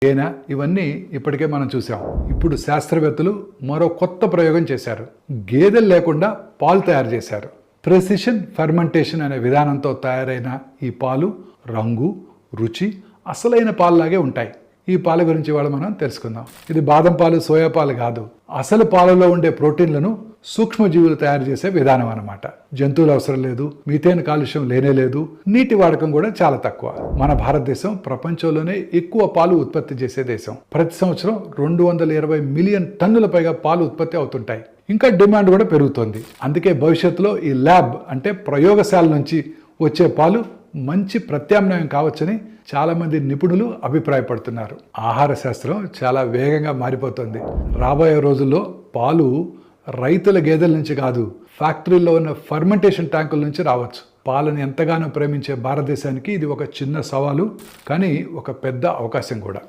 తేనె ఇవన్నీ ఇప్పటికే మనం చూసాం. ఇప్పుడు శాస్త్రవేత్తలు మరో కొత్త ప్రయోగం చేశారు. గేదెలు లేకుండా పాలు తయారు చేశారు. ప్రెసిషన్ ఫెర్మెంటేషన్ అనే విధానంతో తయారైన ఈ పాలు రంగు, రుచి అసలైన పాలలాగే ఉంటాయి. ఈ పాల గురించి ఇవాళ మనం తెలుసుకుందాం. ఇది బాదం పాలు, సోయా పాలు కాదు. అసలు పాలలో ఉండే ప్రోటీన్లను సూక్ష్మజీవులు తయారు చేసే విధానం అన్నమాట. జంతువులు అవసరం లేదు, మీథేన్ కాలుష్యం లేనే లేదు, నీటి వాడకం కూడా చాలా తక్కువ. మన భారతదేశం ప్రపంచంలోనే ఎక్కువ పాలు ఉత్పత్తి చేసే దేశం. ప్రతి సంవత్సరం 220 మిలియన్ టన్నుల పైగా పాలు ఉత్పత్తి అవుతుంటాయి. ఇంకా డిమాండ్ కూడా పెరుగుతోంది. అందుకే భవిష్యత్తులో ఈ ల్యాబ్ అంటే ప్రయోగశాల నుంచి వచ్చే పాలు మంచి ప్రత్యామ్నాయం కావచ్చని చాలామంది నిపుణులు అభిప్రాయపడుతున్నారు. ఆహార శాస్త్రం చాలా వేగంగా మారిపోతుంది. రాబోయే రోజుల్లో పాలు రైతుల గేదెల నుంచి కాదు, ఫ్యాక్టరీలో ఉన్న ఫర్మెంటేషన్ ట్యాంకుల నుంచి రావచ్చు. పాలను ఎంతగానో ప్రేమించే భారతదేశానికి ఇది ఒక చిన్న సవాలు, కానీ ఒక పెద్ద అవకాశం కూడా.